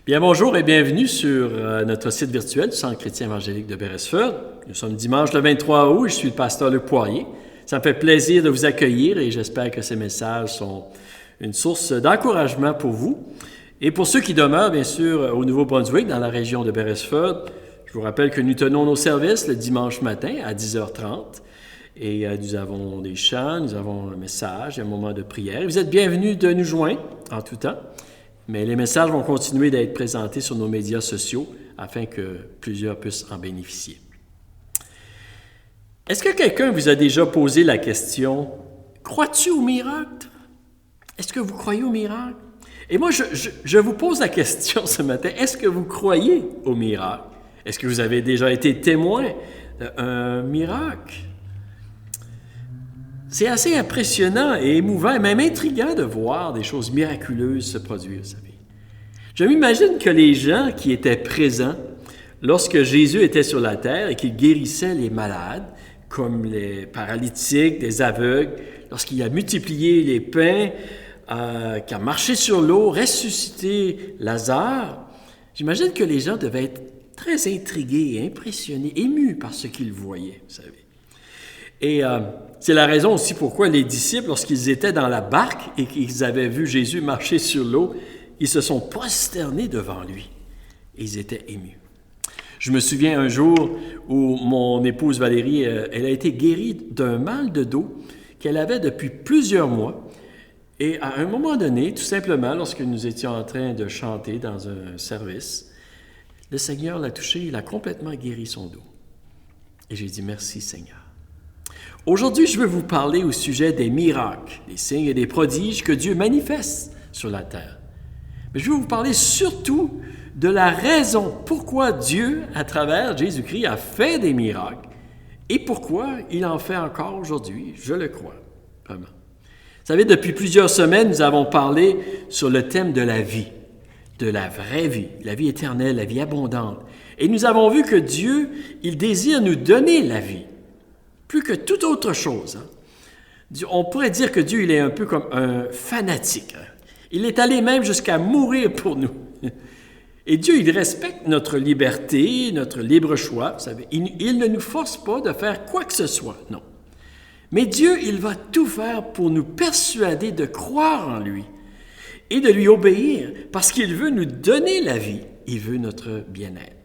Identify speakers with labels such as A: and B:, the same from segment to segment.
A: Bien, bonjour et bienvenue sur notre site virtuel du Centre chrétien évangélique de Beresford. Nous sommes dimanche le 23 août et je suis le pasteur Luc Poirier. Ça me fait plaisir de vous accueillir et j'espère que ces messages sont une source d'encouragement pour vous. Et pour ceux qui demeurent, bien sûr, au Nouveau-Brunswick, dans la région de Beresford, je vous rappelle que nous tenons nos services le dimanche matin à 10h30. Et nous avons des chants, nous avons un message, un moment de prière. Vous êtes bienvenus de nous joindre en tout temps. Mais les messages vont continuer d'être présentés sur nos médias sociaux afin que plusieurs puissent en bénéficier. Est-ce que quelqu'un vous a déjà posé la question « Crois-tu au miracle? Est-ce que vous croyez au miracle? » Et moi, je vous pose la question ce matin, est-ce que vous croyez au miracle? Est-ce que vous avez déjà été témoin d'un miracle? C'est assez impressionnant et émouvant et même intriguant de voir des choses miraculeuses se produire, vous savez. Je m'imagine que les gens qui étaient présents lorsque Jésus était sur la terre et qu'il guérissait les malades, comme les paralytiques, les aveugles, lorsqu'il a multiplié les pains, qu'il a marché sur l'eau, ressuscité Lazare, j'imagine que les gens devaient être très intrigués, impressionnés, émus par ce qu'ils voyaient, vous savez. Et c'est la raison aussi pourquoi les disciples, lorsqu'ils étaient dans la barque et qu'ils avaient vu Jésus marcher sur l'eau, ils se sont prosternés devant lui. Et ils étaient émus. Je me souviens un jour où mon épouse Valérie, elle a été guérie d'un mal de dos qu'elle avait depuis plusieurs mois. Et à un moment donné, tout simplement, lorsque nous étions en train de chanter dans un service, le Seigneur l'a touché, il a complètement guéri son dos. Et j'ai dit merci Seigneur. Aujourd'hui, je veux vous parler au sujet des miracles, des signes et des prodiges que Dieu manifeste sur la terre. Mais je veux vous parler surtout de la raison pourquoi Dieu, à travers Jésus-Christ, a fait des miracles et pourquoi il en fait encore aujourd'hui, je le crois, vraiment. Vous savez, depuis plusieurs semaines, nous avons parlé sur le thème de la vie, de la vraie vie, la vie éternelle, la vie abondante. Et nous avons vu que Dieu, il désire nous donner la vie. Plus que toute autre chose. On pourrait dire que Dieu, il est un peu comme un fanatique. Il est allé même jusqu'à mourir pour nous. Et Dieu, il respecte notre liberté, notre libre choix. Vous savez, il ne nous force pas de faire quoi que ce soit, non. Mais Dieu, il va tout faire pour nous persuader de croire en lui et de lui obéir parce qu'il veut nous donner la vie. Il veut notre bien-être.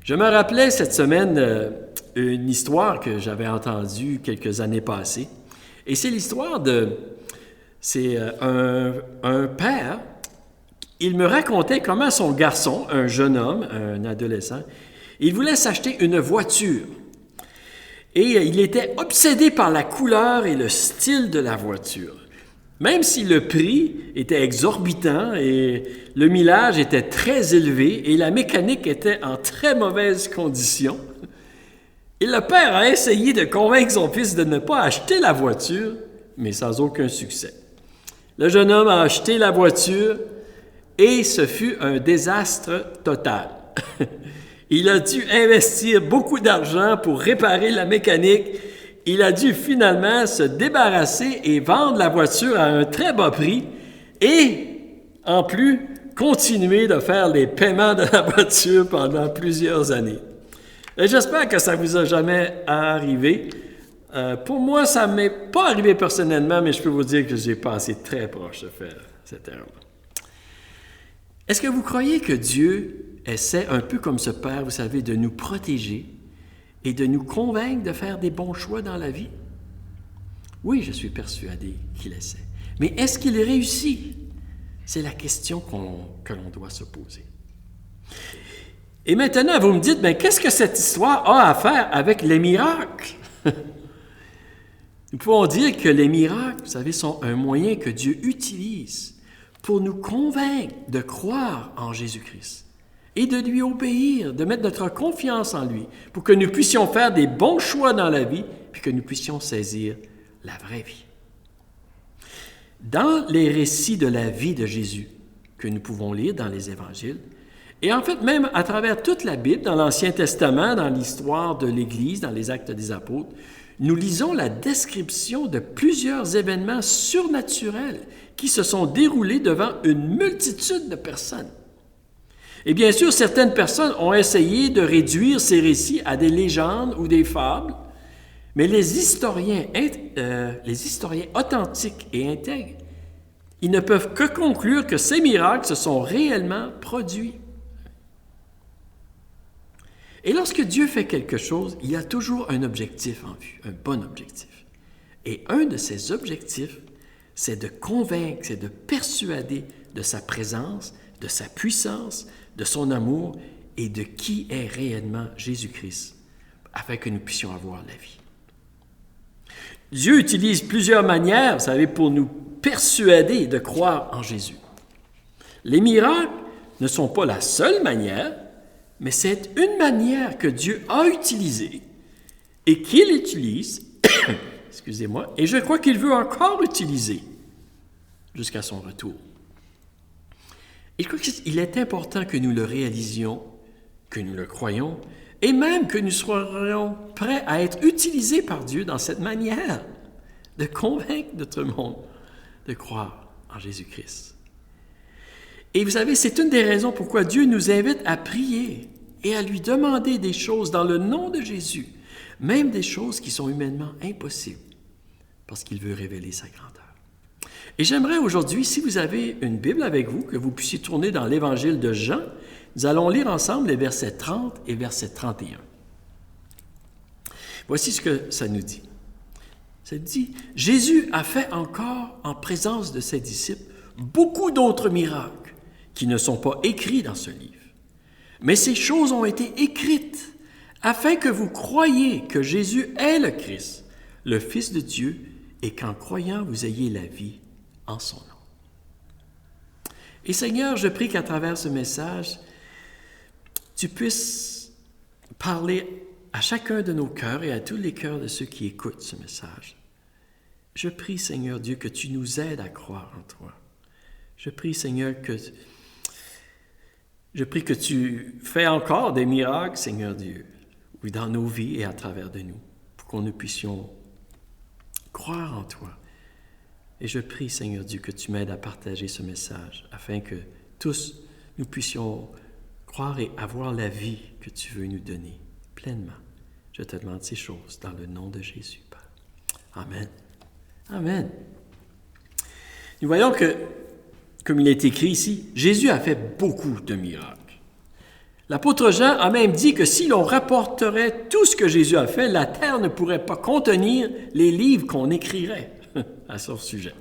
A: Je me rappelais cette semaine une histoire que j'avais entendue quelques années passées. Et c'est l'histoire c'est un père, il me racontait comment son garçon, un jeune homme, un adolescent, il voulait s'acheter une voiture. Et il était obsédé par la couleur et le style de la voiture. Même si le prix était exorbitant et le millage était très élevé et la mécanique était en très mauvaise condition, et le père a essayé de convaincre son fils de ne pas acheter la voiture, mais sans aucun succès. Le jeune homme a acheté la voiture et ce fut un désastre total. Il a dû investir beaucoup d'argent pour réparer la mécanique. Il a dû finalement se débarrasser et vendre la voiture à un très bas prix et, en plus, continuer de faire les paiements de la voiture pendant plusieurs années. Et j'espère que ça ne vous a jamais arrivé. Pour moi, ça ne m'est pas arrivé personnellement, mais je peux vous dire que j'ai passé très proche de faire cette erreur-là. Est-ce que vous croyez que Dieu essaie, un peu comme ce Père, vous savez, de nous protéger et de nous convaincre de faire des bons choix dans la vie? Oui, je suis persuadé qu'il essaie. Mais est-ce qu'il réussit? C'est la question que l'on doit se poser. Et maintenant, vous me dites, mais qu'est-ce que cette histoire a à faire avec les miracles? Nous pouvons dire que les miracles, vous savez, sont un moyen que Dieu utilise pour nous convaincre de croire en Jésus-Christ et de lui obéir, de mettre notre confiance en lui, pour que nous puissions faire des bons choix dans la vie, puis que nous puissions saisir la vraie vie. Dans les récits de la vie de Jésus que nous pouvons lire dans les évangiles, et en fait même à travers toute la Bible, dans l'Ancien Testament, dans l'histoire de l'Église, dans les Actes des Apôtres, nous lisons la description de plusieurs événements surnaturels qui se sont déroulés devant une multitude de personnes. Et bien sûr, certaines personnes ont essayé de réduire ces récits à des légendes ou des fables, mais les historiens authentiques et intègres, ils ne peuvent que conclure que ces miracles se sont réellement produits. Et lorsque Dieu fait quelque chose, il a toujours un objectif en vue, un bon objectif. Et un de ces objectifs, c'est de convaincre, c'est de persuader de sa présence, de sa puissance, de son amour et de qui est réellement Jésus-Christ, afin que nous puissions avoir la vie. Dieu utilise plusieurs manières, vous savez, pour nous persuader de croire en Jésus. Les miracles ne sont pas la seule manière, mais c'est une manière que Dieu a utilisée et qu'il utilise, excusez-moi, et je crois qu'il veut encore utiliser jusqu'à son retour. Et je crois qu'il est important que nous le réalisions, que nous le croyions, et même que nous soyons prêts à être utilisés par Dieu dans cette manière de convaincre notre monde de croire en Jésus-Christ. Et vous savez, c'est une des raisons pourquoi Dieu nous invite à prier et à lui demander des choses dans le nom de Jésus, même des choses qui sont humainement impossibles, parce qu'il veut révéler sa grandeur. Et j'aimerais aujourd'hui, si vous avez une Bible avec vous, que vous puissiez tourner dans l'Évangile de Jean. Nous allons lire ensemble les versets 30 et verset 31. Voici ce que ça nous dit. Ça dit, « Jésus a fait encore, en présence de ses disciples, beaucoup d'autres miracles qui ne sont pas écrits dans ce livre. Mais ces choses ont été écrites afin que vous croyiez que Jésus est le Christ, le Fils de Dieu, et qu'en croyant, vous ayez la vie en son nom. » Et Seigneur, je prie qu'à travers ce message, tu puisses parler à chacun de nos cœurs et à tous les cœurs de ceux qui écoutent ce message. Je prie, Seigneur Dieu, que tu nous aides à croire en toi. Je prie, Seigneur, que tu fais encore des miracles, Seigneur Dieu, oui, dans nos vies et à travers de nous, pour qu'on nous puissions croire en toi. Et je prie, Seigneur Dieu, que tu m'aides à partager ce message, afin que tous nous puissions croire et avoir la vie que tu veux nous donner pleinement. Je te demande ces choses dans le nom de Jésus, Père. Amen. Amen. Nous voyons que, comme il est écrit ici, Jésus a fait beaucoup de miracles. L'apôtre Jean a même dit que si l'on rapporterait tout ce que Jésus a fait, la terre ne pourrait pas contenir les livres qu'on écrirait à son sujet.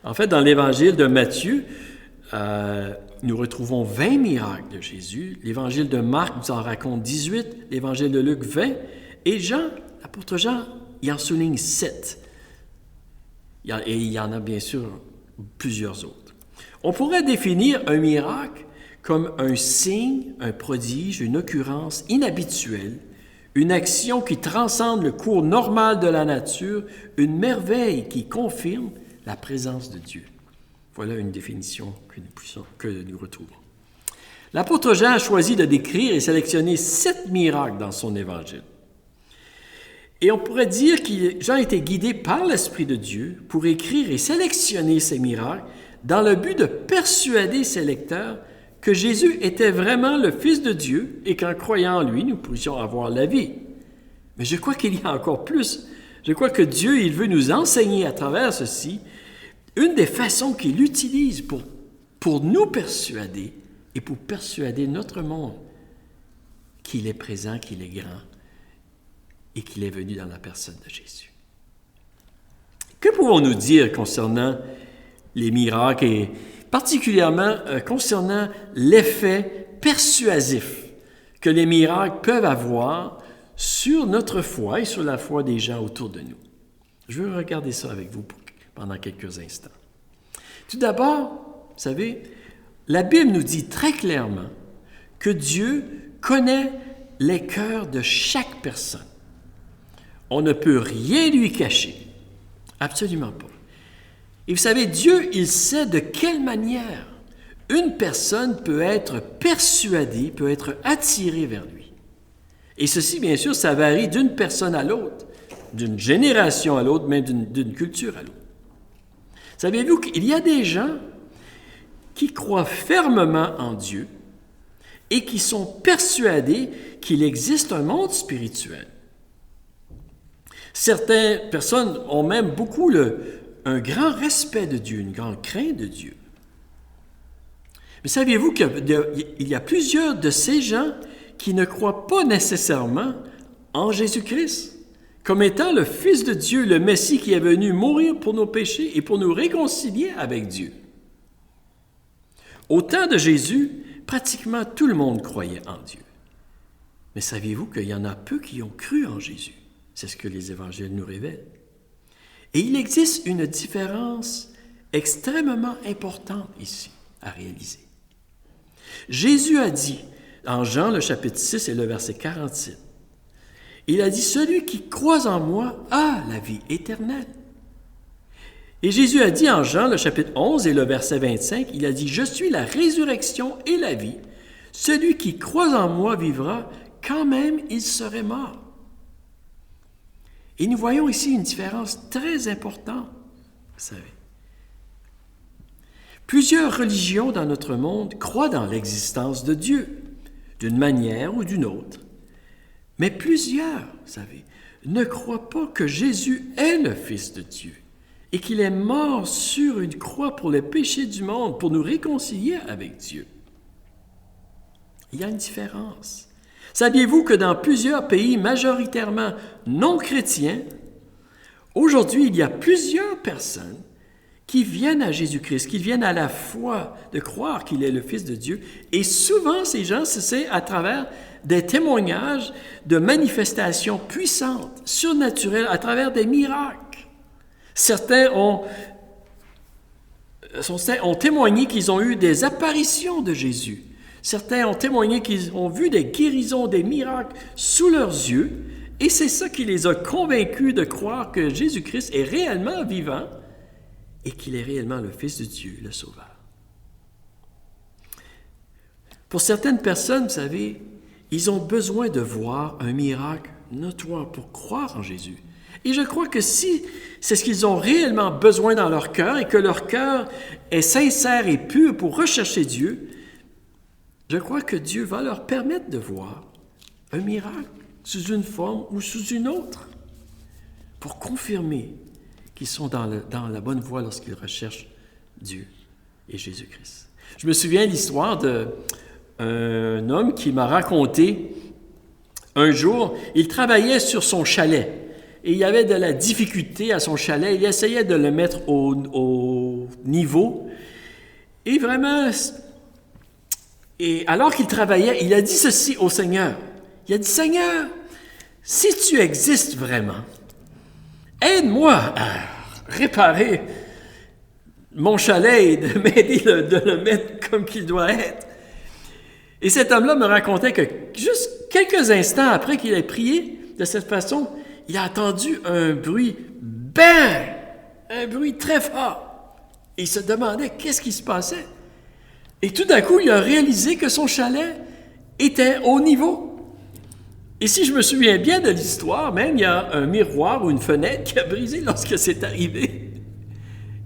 A: En fait, dans l'Évangile de Matthieu, nous retrouvons 20 miracles de Jésus. L'Évangile de Marc nous en raconte 18, l'Évangile de Luc 20, et Jean, l'apôtre Jean, il en souligne 7. Et il y en a bien sûr plusieurs autres. On pourrait définir un miracle comme un signe, un prodige, une occurrence inhabituelle, une action qui transcende le cours normal de la nature, une merveille qui confirme la présence de Dieu. Voilà une définition que nous retrouvons. L'apôtre Jean a choisi de décrire et sélectionner 7 miracles dans son évangile. Et on pourrait dire que Jean était guidé par l'Esprit de Dieu pour écrire et sélectionner ces miracles dans le but de persuader ses lecteurs que Jésus était vraiment le Fils de Dieu et qu'en croyant en lui, nous puissions avoir la vie. Mais je crois qu'il y a encore plus. Je crois que Dieu, il veut nous enseigner à travers ceci une des façons qu'il utilise pour nous persuader et pour persuader notre monde qu'il est présent, qu'il est grand et qu'il est venu dans la personne de Jésus. Que pouvons-nous dire concernant les miracles et particulièrement concernant l'effet persuasif que les miracles peuvent avoir sur notre foi et sur la foi des gens autour de nous? Je veux regarder ça avec vous pendant quelques instants. Tout d'abord, vous savez, la Bible nous dit très clairement que Dieu connaît les cœurs de chaque personne. On ne peut rien lui cacher. Absolument pas. Et vous savez, Dieu, il sait de quelle manière une personne peut être persuadée, peut être attirée vers lui. Et ceci, bien sûr, ça varie d'une personne à l'autre, d'une génération à l'autre, même d'une culture à l'autre. Savez-vous qu'il y a des gens qui croient fermement en Dieu, et qui sont persuadés qu'il existe un monde spirituel. Certaines personnes ont même beaucoup un grand respect de Dieu, une grande crainte de Dieu. Mais saviez-vous qu'il y a plusieurs de ces gens qui ne croient pas nécessairement en Jésus-Christ comme étant le Fils de Dieu, le Messie qui est venu mourir pour nos péchés et pour nous réconcilier avec Dieu. Au temps de Jésus, pratiquement tout le monde croyait en Dieu. Mais saviez-vous qu'il y en a peu qui ont cru en Jésus? C'est ce que les évangiles nous révèlent. Et il existe une différence extrêmement importante ici à réaliser. Jésus a dit, en Jean le chapitre 6 et le verset 47, il a dit, « Celui qui croit en moi a la vie éternelle. » Et Jésus a dit en Jean le chapitre 11 et le verset 25, il a dit, « Je suis la résurrection et la vie. Celui qui croit en moi vivra quand même il serait mort. » Et nous voyons ici une différence très importante, vous savez. Plusieurs religions dans notre monde croient dans l'existence de Dieu, d'une manière ou d'une autre. Mais plusieurs, vous savez, ne croient pas que Jésus est le Fils de Dieu et qu'il est mort sur une croix pour les péchés du monde, pour nous réconcilier avec Dieu. Il y a une différence. Saviez-vous que dans plusieurs pays majoritairement non chrétiens, aujourd'hui, il y a plusieurs personnes qui viennent à Jésus-Christ, qui viennent à la foi de croire qu'il est le Fils de Dieu. Et souvent, ces gens, c'est à travers des témoignages de manifestations puissantes, surnaturelles, à travers des miracles. Certains ont témoigné qu'ils ont eu des apparitions de Jésus. Certains ont témoigné qu'ils ont vu des guérisons, des miracles sous leurs yeux, et c'est ça qui les a convaincus de croire que Jésus-Christ est réellement vivant et qu'il est réellement le Fils de Dieu, le Sauveur. Pour certaines personnes, vous savez, ils ont besoin de voir un miracle notoire pour croire en Jésus. Et je crois que si c'est ce qu'ils ont réellement besoin dans leur cœur et que leur cœur est sincère et pur pour rechercher Dieu, je crois que Dieu va leur permettre de voir un miracle sous une forme ou sous une autre pour confirmer qu'ils sont dans la bonne voie lorsqu'ils recherchent Dieu et Jésus-Christ. Je me souviens de l'histoire d'un homme qui m'a raconté un jour, il travaillait sur son chalet et il y avait de la difficulté à son chalet. Il essayait de le mettre au niveau et vraiment... Et alors qu'il travaillait, il a dit ceci au Seigneur. Il a dit, « Seigneur, si tu existes vraiment, aide-moi à réparer mon chalet et de m'aider de le mettre comme qu'il doit être. » Et cet homme-là me racontait que juste quelques instants après qu'il ait prié de cette façon, il a entendu un bruit « bang !» un bruit très fort. Et il se demandait qu'est-ce qui se passait. Et tout d'un coup, il a réalisé que son chalet était au niveau. Et si je me souviens bien de l'histoire, même il y a un miroir ou une fenêtre qui a brisé lorsque c'est arrivé.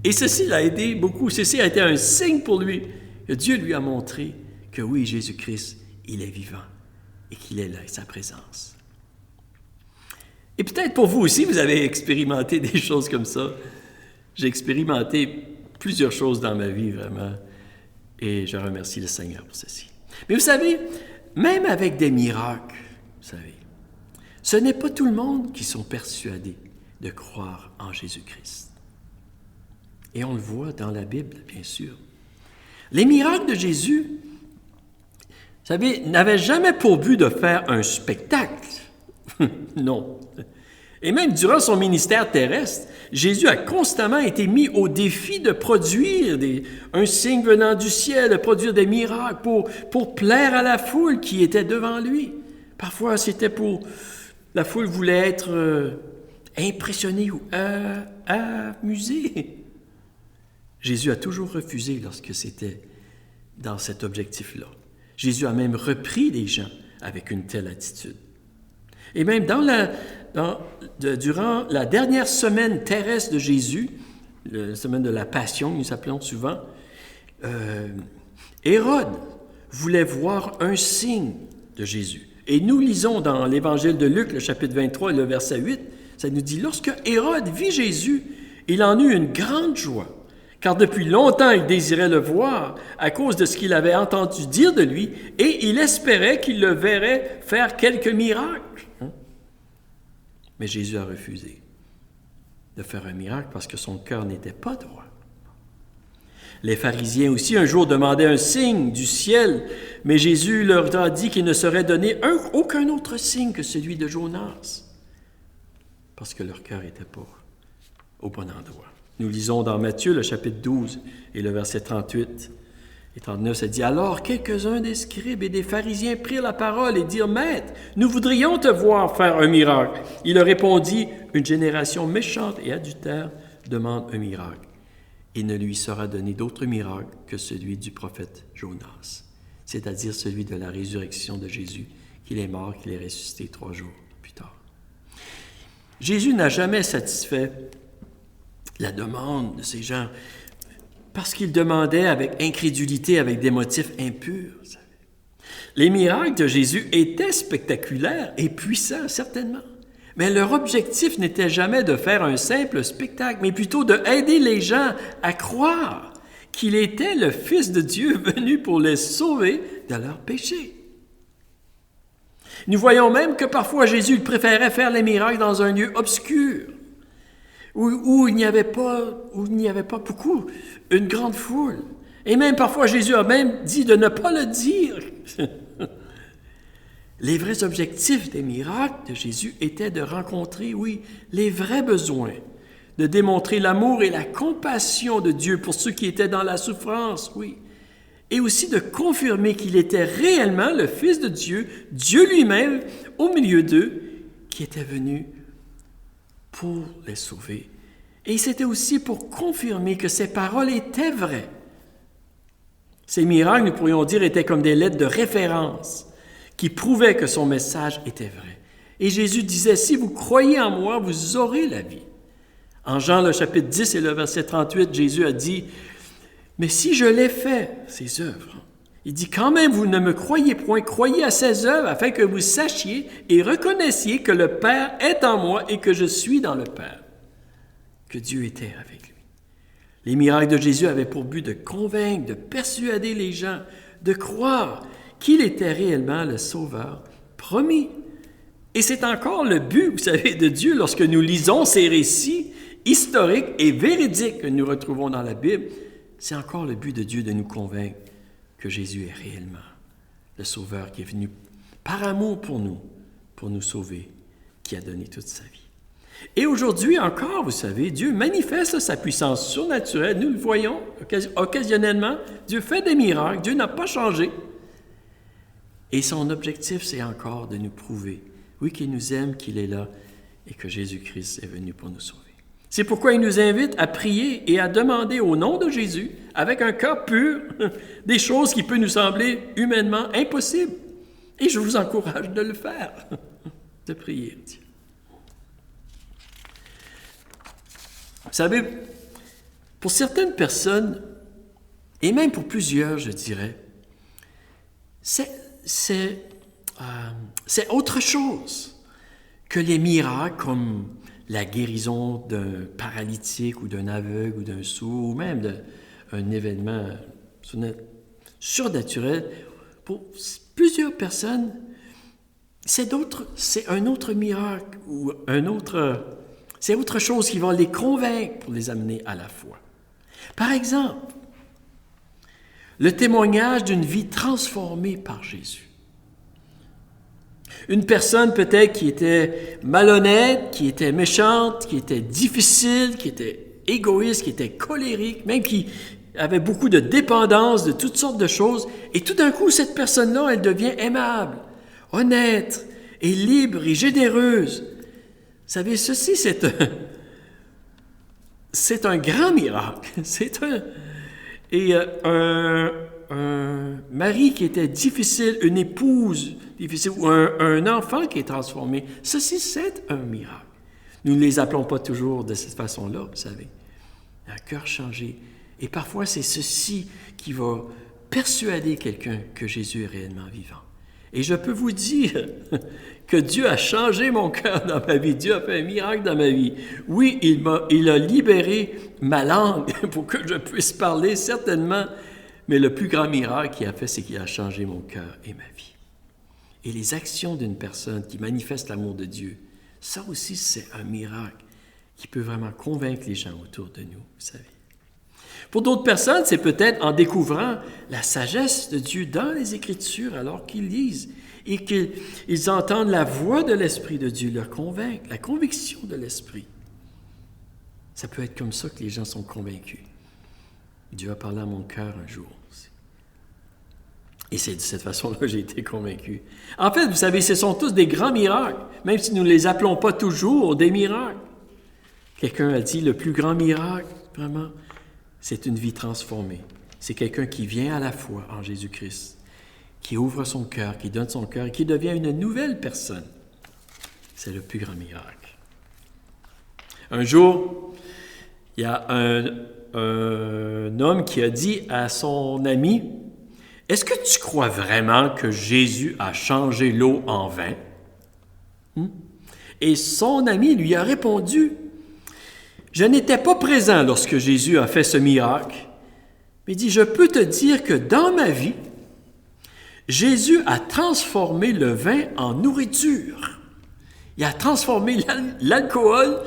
A: Et ceci l'a aidé beaucoup. Ceci a été un signe pour lui, que Dieu lui a montré que oui, Jésus-Christ, il est vivant et qu'il est là, sa présence. Et peut-être pour vous aussi, vous avez expérimenté des choses comme ça. J'ai expérimenté plusieurs choses dans ma vie, vraiment. Et je remercie le Seigneur pour ceci. Mais vous savez, même avec des miracles, vous savez, ce n'est pas tout le monde qui sont persuadés de croire en Jésus-Christ. Et on le voit dans la Bible, bien sûr. Les miracles de Jésus, vous savez, n'avaient jamais pour but de faire un spectacle. Non. Et même durant son ministère terrestre, Jésus a constamment été mis au défi de produire un signe venant du ciel, de produire des miracles pour plaire à la foule qui était devant lui. Parfois, c'était pour... La foule voulait être impressionnée ou amusée. Jésus a toujours refusé lorsque c'était dans cet objectif-là. Jésus a même repris les gens avec une telle attitude. Et même durant la dernière semaine terrestre de Jésus, la semaine de la Passion, nous appelons souvent, Hérode voulait voir un signe de Jésus. Et nous lisons dans l'Évangile de Luc, le chapitre 23 et le verset 8, ça nous dit « Lorsque Hérode vit Jésus, il en eut une grande joie, car depuis longtemps il désirait le voir à cause de ce qu'il avait entendu dire de lui, et il espérait qu'il le verrait faire quelques miracles. » Mais Jésus a refusé de faire un miracle parce que son cœur n'était pas droit. Les pharisiens aussi un jour demandaient un signe du ciel, mais Jésus leur a dit qu'il ne serait donné aucun autre signe que celui de Jonas, parce que leur cœur n'était pas au bon endroit. Nous lisons dans Matthieu, le chapitre 12 et le verset 38 et 39, ça dit « Alors quelques-uns des scribes et des pharisiens prirent la parole et dirent « Maître, nous voudrions te voir faire un miracle. » Il leur répondit « Une génération méchante et adultère demande un miracle. Il ne lui sera donné d'autre miracle que celui du prophète Jonas, c'est-à-dire celui de la résurrection de Jésus, qu'il est mort, qu'il est ressuscité 3 jours plus tard. » Jésus n'a jamais satisfait la demande de ces gens parce qu'ils demandaient avec incrédulité, avec des motifs impurs. Les miracles de Jésus étaient spectaculaires et puissants, certainement. Mais leur objectif n'était jamais de faire un simple spectacle, mais plutôt d'aider les gens à croire qu'il était le Fils de Dieu venu pour les sauver de leurs péchés. Nous voyons même que parfois Jésus préférait faire les miracles dans un lieu obscur, où il n'y avait pas beaucoup, une grande foule. Et même parfois Jésus a même dit de ne pas le dire. Les vrais objectifs des miracles de Jésus étaient de rencontrer, oui, les vrais besoins, de démontrer l'amour et la compassion de Dieu pour ceux qui étaient dans la souffrance, oui, et aussi de confirmer qu'il était réellement le Fils de Dieu, Dieu lui-même, au milieu d'eux, qui était venu pour les sauver. Et c'était aussi pour confirmer que ces paroles étaient vraies. Ces miracles, nous pourrions dire, étaient comme des lettres de référence qui prouvaient que son message était vrai. Et Jésus disait, « Si vous croyez en moi, vous aurez la vie. » En Jean, le chapitre 10 et le verset 38, Jésus a dit, « Mais si je l'ai fait, ces œuvres, il dit, quand même, vous ne me croyez point, croyez à ces œuvres, afin que vous sachiez et reconnaissiez que le Père est en moi et que je suis dans le Père, que Dieu était avec lui. » Les miracles de Jésus avaient pour but de convaincre, de persuader les gens, de croire qu'il était réellement le Sauveur promis. Et c'est encore le but, vous savez, de Dieu lorsque nous lisons ces récits historiques et véridiques que nous retrouvons dans la Bible. C'est encore le but de Dieu de nous convaincre que Jésus est réellement le Sauveur qui est venu par amour pour nous sauver, qui a donné toute sa vie. Et aujourd'hui encore, vous savez, Dieu manifeste sa puissance surnaturelle. Nous le voyons occasionnellement. Dieu fait des miracles. Dieu n'a pas changé. Et son objectif, c'est encore de nous prouver, oui, qu'il nous aime, qu'il est là et que Jésus-Christ est venu pour nous sauver. C'est pourquoi il nous invite à prier et à demander au nom de Jésus, avec un cœur pur, des choses qui peuvent nous sembler humainement impossibles. Et je vous encourage de le faire, de prier Dieu. Vous savez, pour certaines personnes, et même pour plusieurs, je dirais, c'est autre chose que les miracles comme la guérison d'un paralytique ou d'un aveugle ou d'un sourd ou même d'un événement surnaturel. Pour plusieurs personnes, c'est un autre miracle ou c'est autre chose qui va les convaincre pour les amener à la foi. Par exemple, le témoignage d'une vie transformée par Jésus. Une personne peut-être qui était malhonnête, qui était méchante, qui était difficile, qui était égoïste, qui était colérique, même qui avait beaucoup de dépendance de toutes sortes de choses. Et tout d'un coup, cette personne-là, elle devient aimable, honnête et libre et généreuse. Vous savez, ceci, c'est un grand miracle. Un mari qui était difficile, une épouse difficile ou un enfant qui est transformé, ceci, c'est un miracle. Nous ne les appelons pas toujours de cette façon-là, vous savez. Un cœur changé. Et parfois, c'est ceci qui va persuader quelqu'un que Jésus est réellement vivant. Et je peux vous dire que Dieu a changé mon cœur dans ma vie. Dieu a fait un miracle dans ma vie. Oui, il a libéré ma langue pour que je puisse parler, certainement. Mais le plus grand miracle qu'il a fait, c'est qu'il a changé mon cœur et ma vie. Et les actions d'une personne qui manifeste l'amour de Dieu, ça aussi, c'est un miracle qui peut vraiment convaincre les gens autour de nous, vous savez. Pour d'autres personnes, c'est peut-être en découvrant la sagesse de Dieu dans les Écritures alors qu'ils lisent et qu'ils entendent la voix de l'Esprit de Dieu leur convaincre, la conviction de l'Esprit. Ça peut être comme ça que les gens sont convaincus. Dieu a parlé à mon cœur un jour aussi. Et c'est de cette façon-là que j'ai été convaincu. En fait, vous savez, ce sont tous des grands miracles, même si nous ne les appelons pas toujours des miracles. Quelqu'un a dit, le plus grand miracle, vraiment, c'est une vie transformée. C'est quelqu'un qui vient à la foi en Jésus-Christ, qui ouvre son cœur, qui donne son cœur et qui devient une nouvelle personne. C'est le plus grand miracle. Un jour, il y a un homme qui a dit à son ami, « Est-ce que tu crois vraiment que Jésus a changé l'eau en vin? » Et son ami lui a répondu, « Je n'étais pas présent lorsque Jésus a fait ce miracle, mais il dit, je peux te dire que dans ma vie, Jésus a transformé le vin en nourriture. Il a transformé l'alcool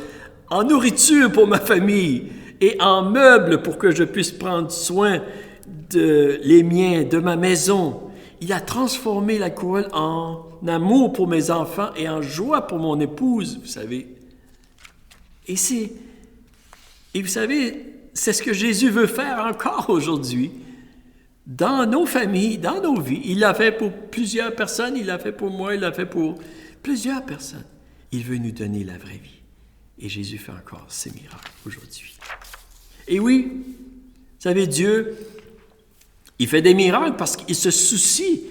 A: en nourriture pour ma famille et en meubles pour que je puisse prendre soin de les miens, de ma maison. Il a transformé l'alcool en amour pour mes enfants et en joie pour mon épouse, vous savez. Et vous savez, c'est ce que Jésus veut faire encore aujourd'hui dans nos familles, dans nos vies. Il l'a fait pour plusieurs personnes, il l'a fait pour moi, il l'a fait pour plusieurs personnes. Il veut nous donner la vraie vie. Et Jésus fait encore ces miracles aujourd'hui. Et oui, vous savez, Dieu, il fait des miracles parce qu'il se soucie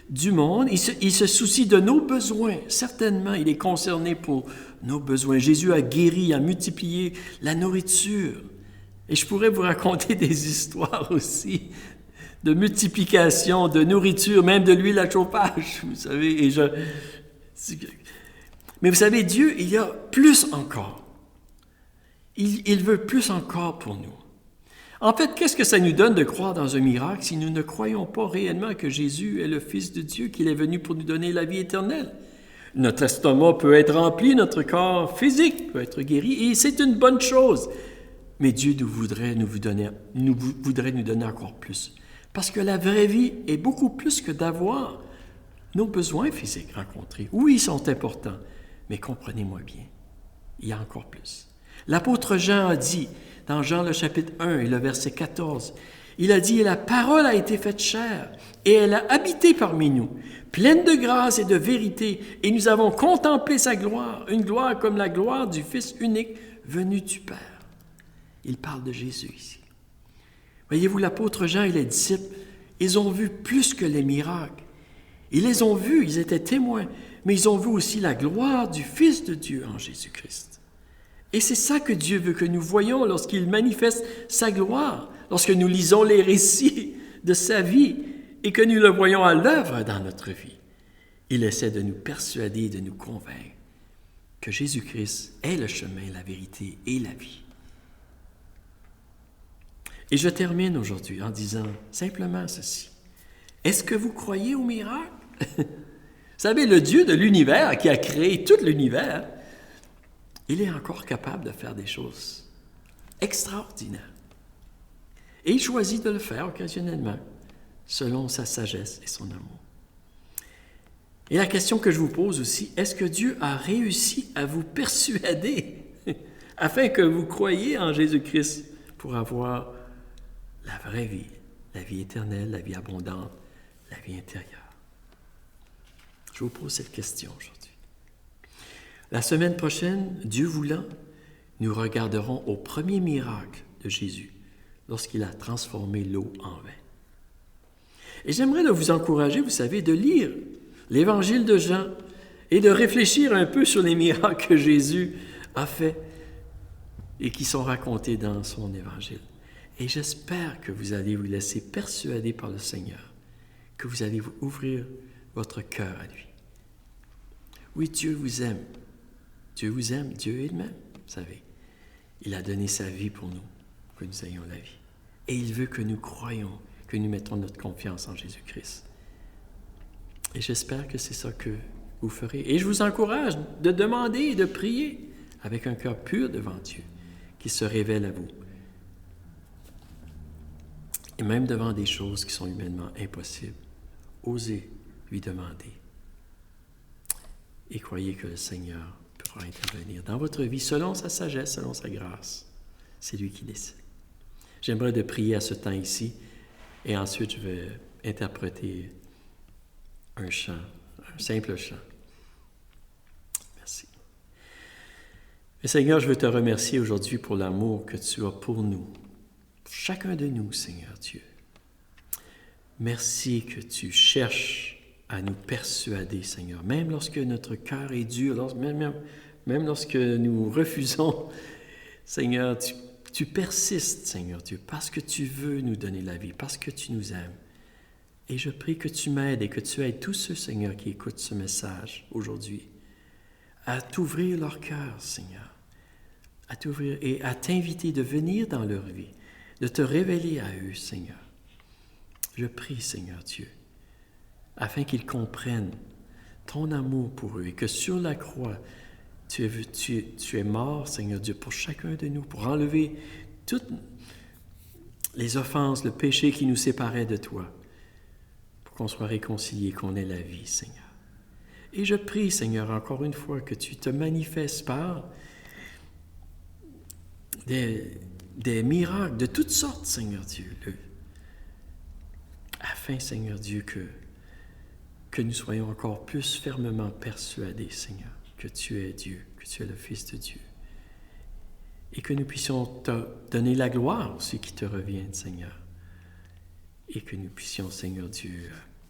A: du monde, il se soucie de nos besoins. Certainement, il est concerné pour nos besoins. Jésus a guéri, a multiplié la nourriture. Et je pourrais vous raconter des histoires aussi de multiplication, de nourriture, même de l'huile à chauffage, vous savez. Mais vous savez, Dieu, il y a plus encore. Il veut plus encore pour nous. En fait, qu'est-ce que ça nous donne de croire dans un miracle si nous ne croyons pas réellement que Jésus est le Fils de Dieu, qu'il est venu pour nous donner la vie éternelle? Notre estomac peut être rempli, notre corps physique peut être guéri, et c'est une bonne chose. Mais Dieu voudrait nous donner encore plus. Parce que la vraie vie est beaucoup plus que d'avoir nos besoins physiques rencontrés. Oui, ils sont importants, mais comprenez-moi bien, il y a encore plus. L'apôtre Jean a dit, dans Jean le chapitre 1 et le verset 14, il a dit « La parole a été faite chair, et elle a habité parmi nous, pleine de grâce et de vérité, et nous avons contemplé sa gloire, une gloire comme la gloire du Fils unique venu du Père. » Il parle de Jésus ici. Voyez-vous, l'apôtre Jean et les disciples, ils ont vu plus que les miracles. Ils les ont vus, ils étaient témoins, mais ils ont vu aussi la gloire du Fils de Dieu en Jésus-Christ. Et c'est ça que Dieu veut que nous voyions lorsqu'il manifeste sa gloire, lorsque nous lisons les récits de sa vie et que nous le voyons à l'œuvre dans notre vie. Il essaie de nous persuader, de nous convaincre que Jésus-Christ est le chemin, la vérité et la vie. Et je termine aujourd'hui en disant simplement ceci. Est-ce que vous croyez au miracle? Vous savez, le Dieu de l'univers qui a créé tout l'univers, il est encore capable de faire des choses extraordinaires. Et il choisit de le faire occasionnellement, selon sa sagesse et son amour. Et la question que je vous pose aussi, est-ce que Dieu a réussi à vous persuader afin que vous croyiez en Jésus-Christ pour avoir la vraie vie, la vie éternelle, la vie abondante, la vie intérieure? Je vous pose cette question aujourd'hui. La semaine prochaine, Dieu voulant, nous regarderons au premier miracle de Jésus lorsqu'il a transformé l'eau en vin. Et j'aimerais vous encourager, vous savez, de lire l'Évangile de Jean et de réfléchir un peu sur les miracles que Jésus a faits et qui sont racontés dans son Évangile. Et j'espère que vous allez vous laisser persuader par le Seigneur, que vous allez vous ouvrir votre cœur à lui. Oui, Dieu vous aime. Dieu vous aime, Dieu est le même, vous savez. Il a donné sa vie pour nous, que nous ayons la vie. Et il veut que nous croyions, que nous mettons notre confiance en Jésus-Christ. Et j'espère que c'est ça que vous ferez. Et je vous encourage de demander et de prier avec un cœur pur devant Dieu, qui se révèle à vous. Et même devant des choses qui sont humainement impossibles, osez lui demander. Et croyez que le Seigneur pourra intervenir dans votre vie selon sa sagesse, selon sa grâce. C'est lui qui décide. J'aimerais de prier à ce temps ici, et ensuite je vais interpréter un chant, un simple chant. Merci. Et Seigneur, je veux te remercier aujourd'hui pour l'amour que tu as pour nous, pour chacun de nous, Seigneur Dieu. Merci que tu cherches à nous persuader, Seigneur, même lorsque notre cœur est dur, même lorsque nous refusons, Seigneur, tu persistes, Seigneur Dieu, parce que tu veux nous donner la vie, parce que tu nous aimes. Et je prie que tu m'aides et que tu aides tous ceux, Seigneur, qui écoutent ce message aujourd'hui, à t'ouvrir leur cœur, Seigneur, à t'ouvrir et à t'inviter de venir dans leur vie, de te révéler à eux, Seigneur. Je prie, Seigneur Dieu, afin qu'ils comprennent ton amour pour eux et que sur la croix, tu es mort, Seigneur Dieu, pour chacun de nous, pour enlever toutes les offenses, le péché qui nous séparait de toi, pour qu'on soit réconciliés, qu'on ait la vie, Seigneur. Et je prie, Seigneur, encore une fois, que tu te manifestes par des miracles de toutes sortes, Seigneur Dieu, afin, Seigneur Dieu, que nous soyons encore plus fermement persuadés, Seigneur, que tu es Dieu, que tu es le Fils de Dieu, et que nous puissions te donner la gloire aussi qui te revient, Seigneur, et que nous puissions, Seigneur Dieu,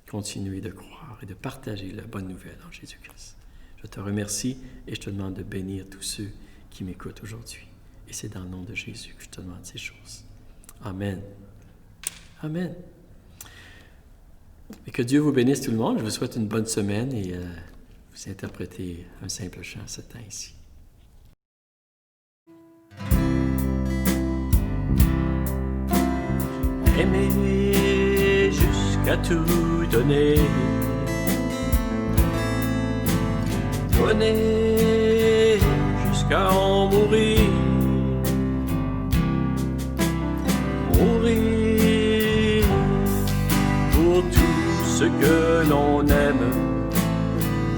A: continuer de croire et de partager la bonne nouvelle en Jésus-Christ. Je te remercie et je te demande de bénir tous ceux qui m'écoutent aujourd'hui. Et c'est dans le nom de Jésus que je te demande ces choses. Amen. Amen. Et que Dieu vous bénisse tout le monde. Je vous souhaite une bonne semaine et vous interprétez un simple chant ce temps ici. Aimer jusqu'à tout donner, donner jusqu'à en mourir, mourir pour tout ce que l'on aime.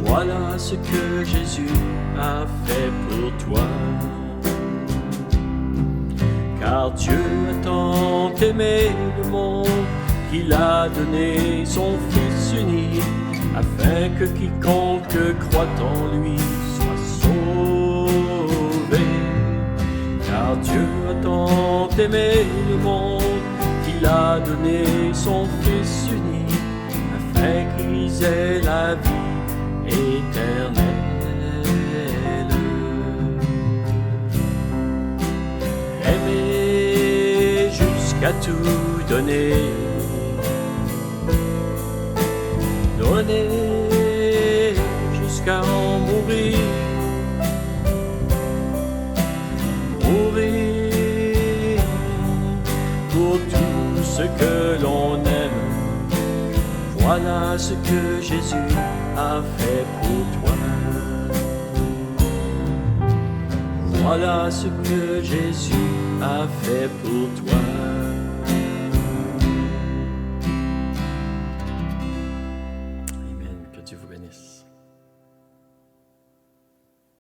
A: Voilà ce que Jésus a fait pour toi. Car Dieu a tant aimé le monde qu'il a donné son Fils unique, afin que quiconque croit en lui soit sauvé. Car Dieu a tant aimé le monde qu'il a donné son Fils unique, afin qu'ils aient la vie éternelle. Aimer jusqu'à tout donner, donner jusqu'à en mourir, mourir pour tout ce que l'on aime. Voilà ce que Jésus a fait pour toi. Voilà ce que Jésus a fait pour toi.